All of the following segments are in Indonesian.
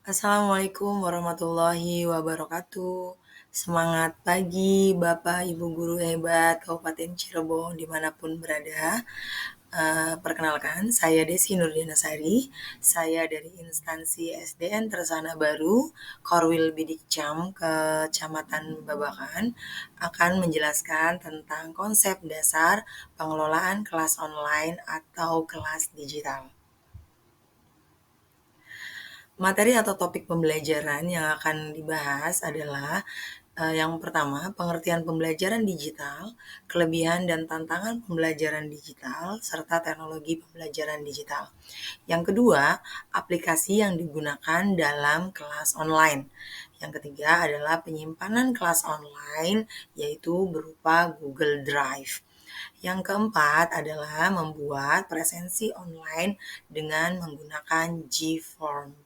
Assalamualaikum warahmatullahi wabarakatuh. Semangat pagi Bapak Ibu guru hebat Kabupaten Cirebon dimanapun berada. Perkenalkan, saya Desi Nurdianasari. Saya dari instansi SDN Tersana Baru, Korwil Bidikcam, Kecamatan Babakan, akan menjelaskan tentang konsep dasar pengelolaan kelas online atau kelas digital. Materi atau topik pembelajaran yang akan dibahas adalah yang pertama, pengertian pembelajaran digital, kelebihan dan tantangan pembelajaran digital, serta teknologi pembelajaran digital. Yang kedua, aplikasi yang digunakan dalam kelas online. Yang ketiga adalah penyimpanan kelas online, yaitu berupa Google Drive. Yang keempat adalah membuat presensi online dengan menggunakan Gform.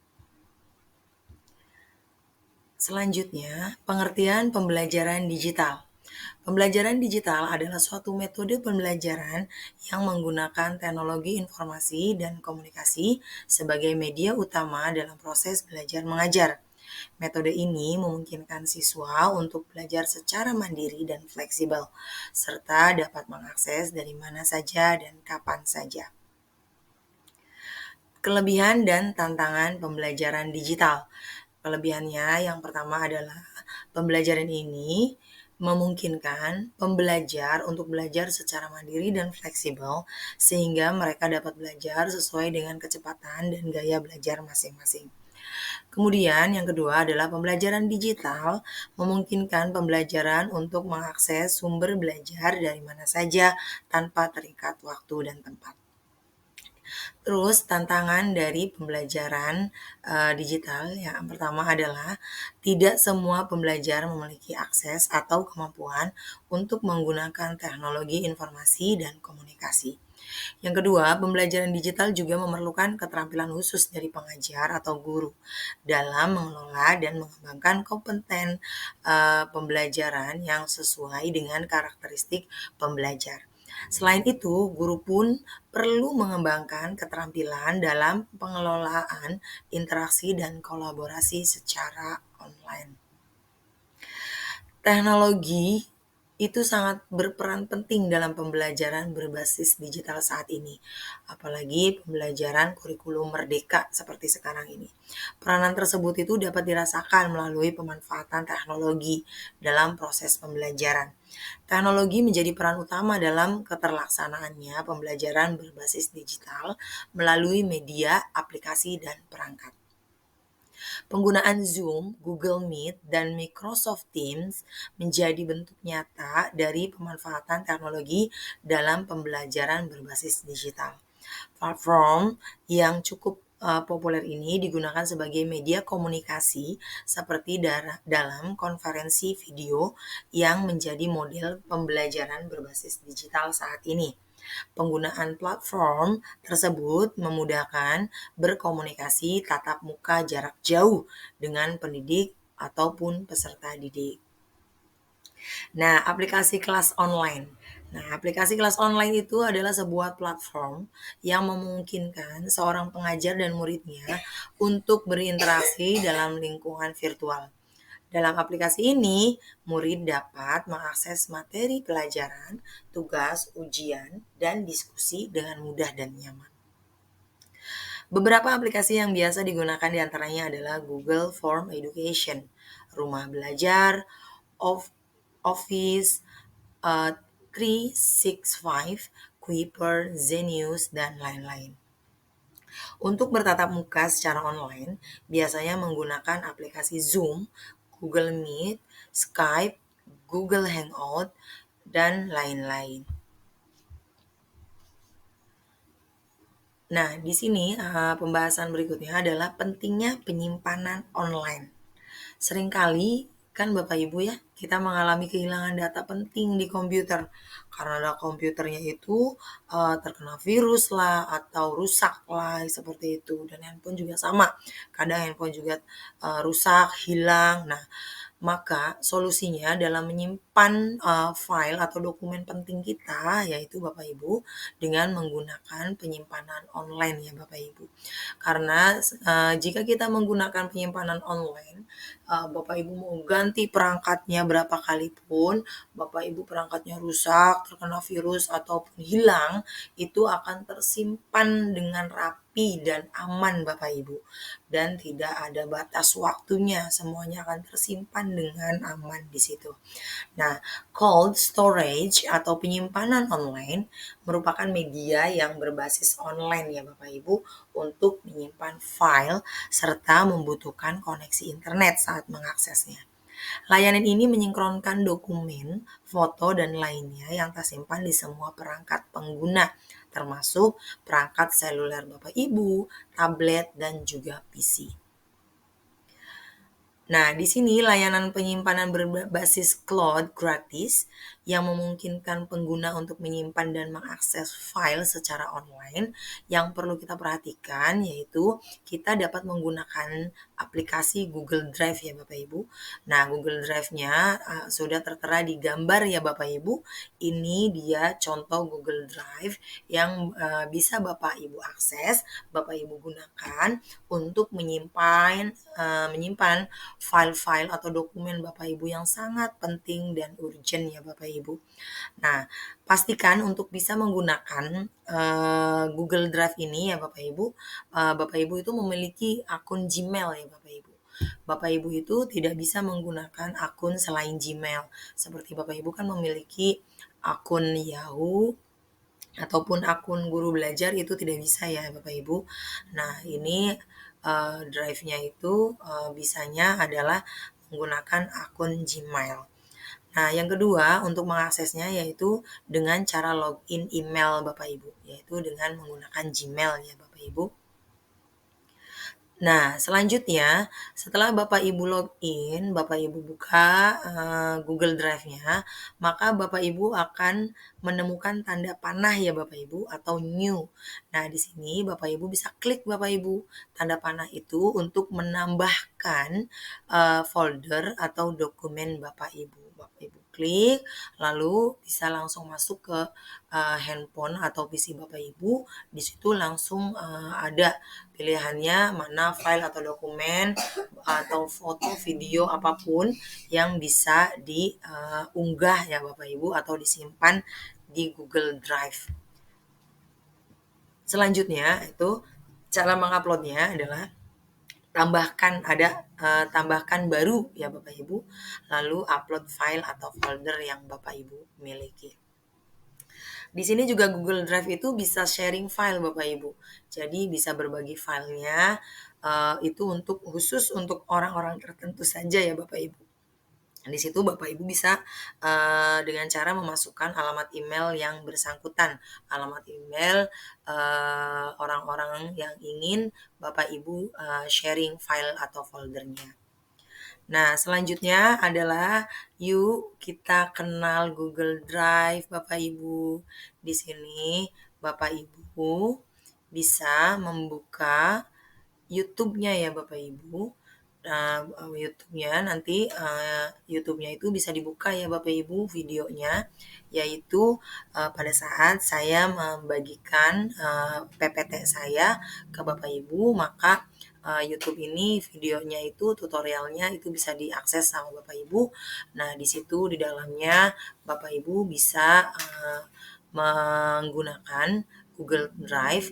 Selanjutnya, pengertian pembelajaran digital. Pembelajaran digital adalah suatu metode pembelajaran yang menggunakan teknologi informasi dan komunikasi sebagai media utama dalam proses belajar mengajar. Metode ini memungkinkan siswa untuk belajar secara mandiri dan fleksibel, serta dapat mengakses dari mana saja dan kapan saja. Kelebihan dan tantangan pembelajaran digital. Kelebihannya yang pertama adalah pembelajaran ini memungkinkan pembelajar untuk belajar secara mandiri dan fleksibel sehingga mereka dapat belajar sesuai dengan kecepatan dan gaya belajar masing-masing. Kemudian yang kedua adalah pembelajaran digital memungkinkan pembelajaran untuk mengakses sumber belajar dari mana saja tanpa terikat waktu dan tempat. Terus tantangan dari pembelajaran digital yang pertama adalah tidak semua pembelajar memiliki akses atau kemampuan untuk menggunakan teknologi informasi dan komunikasi. Yang kedua, pembelajaran digital juga memerlukan keterampilan khusus dari pengajar atau guru dalam mengelola dan mengembangkan kompeten pembelajaran yang sesuai dengan karakteristik pembelajar. Selain itu, guru pun perlu mengembangkan keterampilan dalam pengelolaan interaksi dan kolaborasi secara online. Teknologi itu sangat berperan penting dalam pembelajaran berbasis digital saat ini, apalagi pembelajaran kurikulum merdeka seperti sekarang ini. Peranan tersebut itu dapat dirasakan melalui pemanfaatan teknologi dalam proses pembelajaran. Teknologi menjadi peran utama dalam keterlaksanaannya pembelajaran berbasis digital melalui media, aplikasi, dan perangkat. Penggunaan Zoom, Google Meet, dan Microsoft Teams menjadi bentuk nyata dari pemanfaatan teknologi dalam pembelajaran berbasis digital. Platform yang cukup populer ini digunakan sebagai media komunikasi seperti dalam konferensi video yang menjadi model pembelajaran berbasis digital saat ini. Penggunaan platform tersebut memudahkan berkomunikasi tatap muka jarak jauh dengan pendidik ataupun peserta didik. Nah, aplikasi kelas online. Nah, aplikasi kelas online itu adalah sebuah platform yang memungkinkan seorang pengajar dan muridnya untuk berinteraksi dalam lingkungan virtual. Dalam aplikasi ini, murid dapat mengakses materi pelajaran, tugas, ujian, dan diskusi dengan mudah dan nyaman. Beberapa aplikasi yang biasa digunakan diantaranya adalah Google Form Education, Rumah Belajar, Office 365, Kuiper, Zenius, dan lain-lain. Untuk bertatap muka secara online, biasanya menggunakan aplikasi Zoom, Google Meet, Skype, Google Hangout, dan lain-lain. Nah, di sini pembahasan berikutnya adalah pentingnya penyimpanan online. Seringkali kan Bapak Ibu ya, kita mengalami kehilangan data penting di komputer karena komputernya itu terkena virus lah atau rusak lah seperti itu, dan handphone juga sama. Kadang handphone juga rusak, hilang. Nah, Maka solusinya dalam menyimpan file atau dokumen penting kita yaitu Bapak Ibu dengan menggunakan penyimpanan online ya Bapak Ibu. Karena jika kita menggunakan penyimpanan online, Bapak Ibu mau ganti perangkatnya berapa kali pun, Bapak Ibu perangkatnya rusak, terkena virus ataupun hilang, itu akan tersimpan dengan rapi dan aman Bapak Ibu. Dan tidak ada batas waktunya, semuanya akan tersimpan dengan aman di situ. Nah, cold storage atau penyimpanan online merupakan media yang berbasis online ya Bapak Ibu untuk menyimpan file serta membutuhkan koneksi internet saat mengaksesnya. Layanan ini menyinkronkan dokumen, foto, dan lainnya yang tersimpan di semua perangkat pengguna, termasuk perangkat seluler Bapak Ibu, tablet, dan juga PC. Nah, di sini layanan penyimpanan berbasis cloud gratis yang memungkinkan pengguna untuk menyimpan dan mengakses file secara online. Yang perlu kita perhatikan yaitu kita dapat menggunakan aplikasi Google Drive ya Bapak Ibu. Nah, Google Drive-nya sudah tertera di gambar ya Bapak Ibu. Ini dia contoh Google Drive yang bisa Bapak Ibu akses, Bapak Ibu gunakan untuk menyimpan file-file atau dokumen Bapak Ibu yang sangat penting dan urgent ya Bapak Ibu. Nah, pastikan untuk bisa menggunakan Google Drive ini ya Bapak Ibu, Bapak Ibu itu memiliki akun Gmail ya Bapak Ibu. Bapak Ibu itu tidak bisa menggunakan akun selain Gmail. Seperti Bapak Ibu kan memiliki akun Yahoo ataupun akun guru belajar itu tidak bisa ya Bapak Ibu. Nah, ini drive-nya itu bisanya adalah menggunakan akun Gmail. Nah, yang kedua untuk mengaksesnya yaitu dengan cara login email Bapak Ibu, yaitu dengan menggunakan Gmail ya Bapak Ibu. Nah, selanjutnya setelah Bapak Ibu login, Bapak Ibu buka Google Drive-nya, maka Bapak Ibu akan menemukan tanda panah ya Bapak Ibu atau new. Nah, di sini Bapak Ibu bisa klik Bapak Ibu tanda panah itu untuk menambahkan folder atau dokumen Bapak Ibu. Bapak Ibu klik, lalu bisa langsung masuk ke handphone atau PC Bapak Ibu. Di situ langsung ada pilihannya mana file atau dokumen atau foto, video apapun yang bisa diunggah ya Bapak Ibu atau disimpan di Google Drive. Selanjutnya itu cara menguploadnya adalah tambahkan baru ya Bapak Ibu, lalu upload file atau folder yang Bapak Ibu miliki. Di sini juga Google Drive itu bisa sharing file Bapak Ibu. Jadi bisa berbagi filenya itu khusus untuk orang-orang tertentu saja ya Bapak Ibu. Di situ Bapak Ibu bisa dengan cara memasukkan alamat email yang bersangkutan, alamat email orang-orang yang ingin Bapak Ibu sharing file atau foldernya. Nah, selanjutnya adalah yuk kita kenal Google Drive Bapak Ibu. Di sini Bapak Ibu bisa membuka YouTube-nya ya Bapak Ibu. Nah, YouTube-nya nanti YouTube-nya itu bisa dibuka ya Bapak Ibu videonya, yaitu pada saat saya membagikan PPT saya ke Bapak Ibu, maka YouTube ini videonya itu tutorialnya itu bisa diakses sama Bapak Ibu. Nah, di situ di dalamnya Bapak Ibu bisa menggunakan Google Drive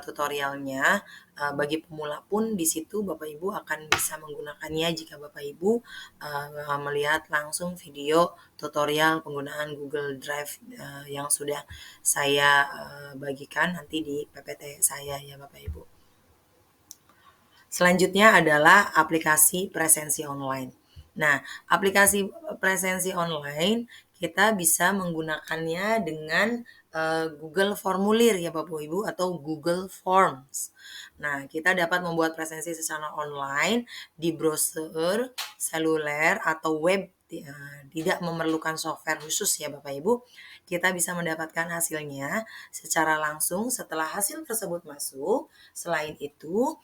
tutorialnya. Bagi pemula pun di situ Bapak Ibu akan bisa menggunakannya jika Bapak Ibu melihat langsung video tutorial penggunaan Google Drive yang sudah saya bagikan nanti di PPT saya ya Bapak Ibu. Selanjutnya adalah aplikasi presensi online. Nah, aplikasi presensi online kita bisa menggunakannya dengan Google Formulir ya Bapak Ibu atau Google Forms. Nah, kita dapat membuat presensi secara online di browser, seluler atau web, tidak memerlukan software khusus ya Bapak Ibu. Kita bisa mendapatkan hasilnya secara langsung setelah hasil tersebut masuk. Selain itu,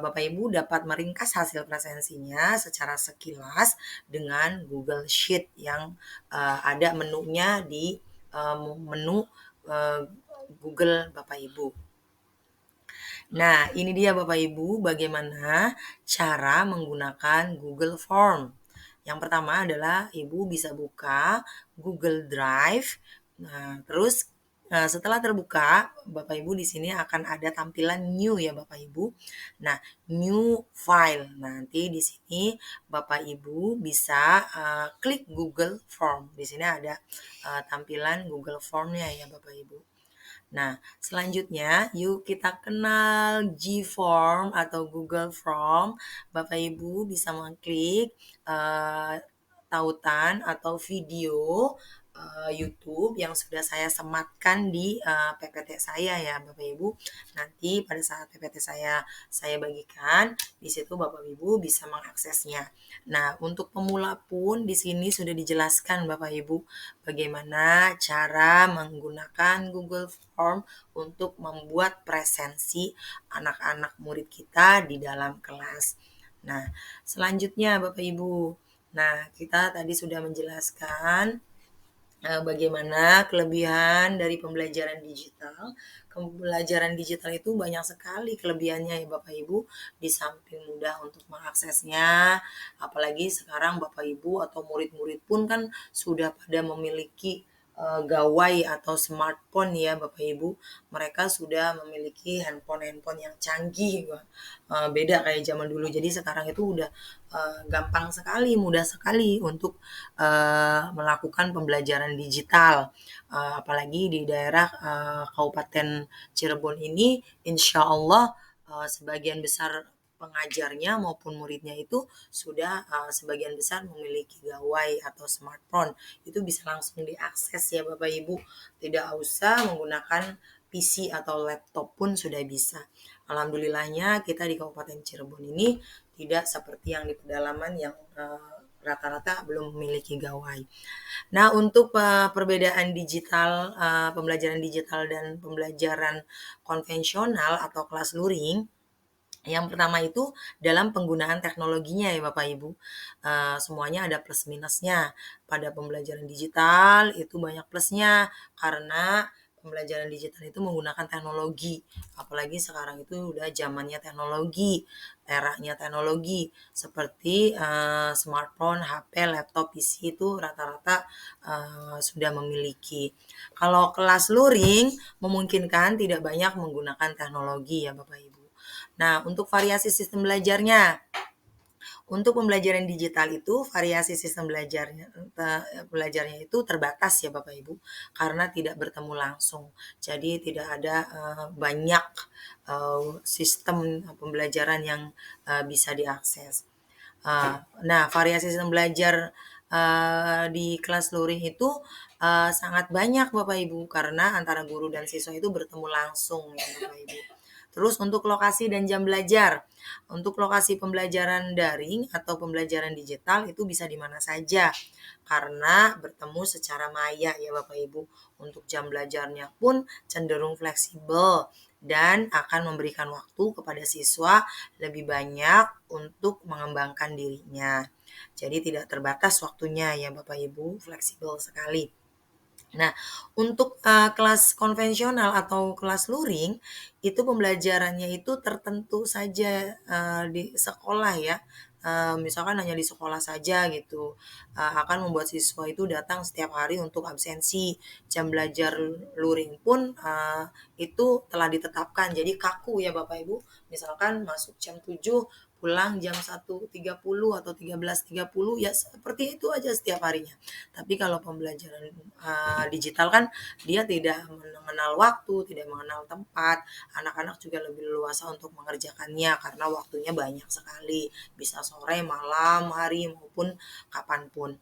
Bapak Ibu dapat meringkas hasil presensinya secara sekilas dengan Google Sheet yang ada menunya di menu Google Bapak Ibu. Nah, ini dia Bapak Ibu bagaimana cara menggunakan Google Form. Yang pertama adalah Ibu bisa buka Google Drive. Nah, terus setelah terbuka, Bapak Ibu di sini akan ada tampilan new ya Bapak Ibu. Nah, new file. Nanti di sini Bapak Ibu bisa klik Google Form. Di sini ada tampilan Google Form-nya ya Bapak Ibu. Nah, selanjutnya yuk kita kenal G-Form atau Google Form. Bapak Ibu bisa mengklik tautan atau video YouTube yang sudah saya sematkan di PPT saya ya Bapak Ibu. Nanti pada saat PPT saya bagikan, di situ Bapak Ibu bisa mengaksesnya. Nah, untuk pemula pun di sini sudah dijelaskan Bapak Ibu bagaimana cara menggunakan Google Form untuk membuat presensi anak-anak murid kita di dalam kelas. Nah, selanjutnya Bapak Ibu. Nah, kita tadi sudah menjelaskan bagaimana kelebihan dari pembelajaran digital. Pembelajaran digital itu banyak sekali kelebihannya ya Bapak Ibu, di samping mudah untuk mengaksesnya, apalagi sekarang Bapak Ibu atau murid-murid pun kan sudah pada memiliki gawai atau smartphone ya Bapak Ibu. Mereka sudah memiliki handphone-handphone yang canggih, beda kayak zaman dulu. Jadi sekarang itu udah gampang sekali, mudah sekali untuk melakukan pembelajaran digital. Apalagi di daerah Kabupaten Cirebon ini, insya Allah sebagian besar pengajarnya maupun muridnya itu sudah sebagian besar memiliki gawai atau smartphone. Itu bisa langsung diakses ya Bapak Ibu. Tidak usah menggunakan PC atau laptop pun sudah bisa. Alhamdulillahnya kita di Kabupaten Cirebon ini tidak seperti yang di pedalaman yang rata-rata belum memiliki gawai. Nah, untuk perbedaan digital, pembelajaran digital dan pembelajaran konvensional atau kelas luring, yang pertama itu dalam penggunaan teknologinya ya Bapak Ibu. Semuanya ada plus minusnya. Pada pembelajaran digital itu banyak plusnya karena pembelajaran digital itu menggunakan teknologi. Apalagi sekarang itu udah zamannya teknologi, eranya teknologi seperti smartphone, HP, laptop, PC itu rata-rata sudah memiliki. Kalau kelas luring memungkinkan tidak banyak menggunakan teknologi ya Bapak Ibu. Nah, untuk variasi sistem belajarnya, untuk pembelajaran digital itu variasi sistem belajarnya itu terbatas ya Bapak Ibu karena tidak bertemu langsung. Jadi tidak ada banyak sistem pembelajaran yang bisa diakses. Nah, variasi sistem belajar di kelas luring itu sangat banyak Bapak Ibu karena antara guru dan siswa itu bertemu langsung ya Bapak Ibu. Terus untuk lokasi dan jam belajar. Untuk lokasi pembelajaran daring atau pembelajaran digital itu bisa di mana saja karena bertemu secara maya ya Bapak Ibu. Untuk jam belajarnya pun cenderung fleksibel dan akan memberikan waktu kepada siswa lebih banyak untuk mengembangkan dirinya. Jadi tidak terbatas waktunya ya Bapak Ibu, fleksibel sekali. Nah, untuk kelas konvensional atau kelas luring, itu pembelajarannya itu tertentu saja di sekolah ya. Misalkan hanya di sekolah saja gitu. Akan membuat siswa itu datang setiap hari untuk absensi. Jam belajar luring pun itu telah ditetapkan. Jadi kaku ya Bapak Ibu. Misalkan masuk jam 7 pulang jam 1.30 atau 13.30 ya seperti itu aja setiap harinya. Tapi kalau pembelajaran digital kan dia tidak mengenal waktu, tidak mengenal tempat. Anak-anak juga lebih leluasa untuk mengerjakannya karena waktunya banyak sekali. Bisa sore, malam, hari maupun kapanpun.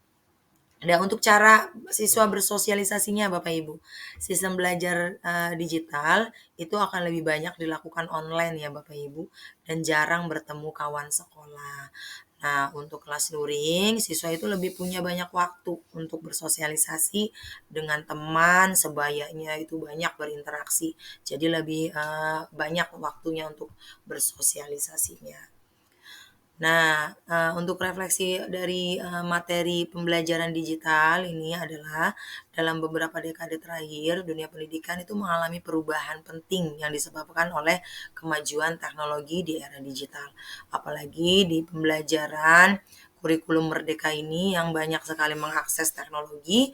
Dan untuk cara siswa bersosialisasinya Bapak Ibu, sistem belajar, digital itu akan lebih banyak dilakukan online ya Bapak Ibu, dan jarang bertemu kawan sekolah. Nah, untuk kelas luring, siswa itu lebih punya banyak waktu untuk bersosialisasi dengan teman, sebayanya itu banyak berinteraksi. Jadi lebih, banyak waktunya untuk bersosialisasinya. Nah, untuk refleksi dari, materi pembelajaran digital ini adalah dalam beberapa dekade terakhir dunia pendidikan itu mengalami perubahan penting yang disebabkan oleh kemajuan teknologi di era digital. Apalagi di pembelajaran kurikulum merdeka ini yang banyak sekali mengakses teknologi,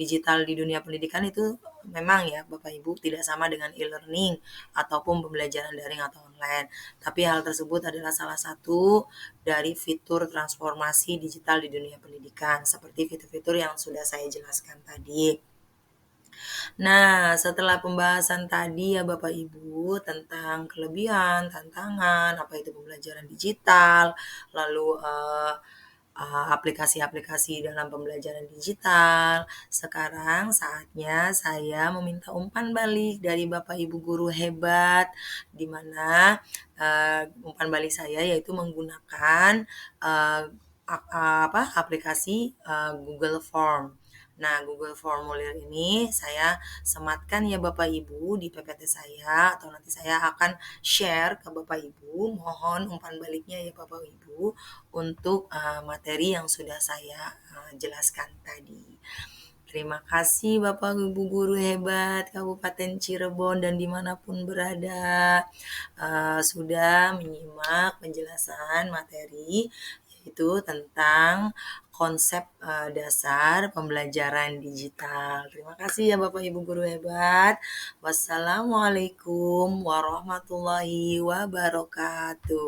digital di dunia pendidikan itu memang ya Bapak Ibu tidak sama dengan e-learning ataupun pembelajaran daring atau online. Tapi hal tersebut adalah salah satu dari fitur transformasi digital di dunia pendidikan, seperti fitur-fitur yang sudah saya jelaskan tadi. Nah, setelah pembahasan tadi ya Bapak Ibu tentang kelebihan, tantangan, apa itu pembelajaran digital, lalu aplikasi-aplikasi dalam pembelajaran digital. Sekarang saatnya saya meminta umpan balik dari Bapak Ibu guru hebat, di mana umpan balik saya yaitu menggunakan uh, aplikasi Google Form. Nah, Google Formulir ini saya sematkan ya Bapak Ibu di PPT saya atau nanti saya akan share ke Bapak Ibu. Mohon umpan baliknya ya Bapak Ibu untuk materi yang sudah saya jelaskan tadi. Terima kasih Bapak Ibu guru hebat Kabupaten Cirebon dan dimanapun berada sudah menyimak penjelasan materi yaitu tentang konsep dasar pembelajaran digital. Terima kasih ya Bapak Ibu guru hebat. Wassalamualaikum warahmatullahi wabarakatuh.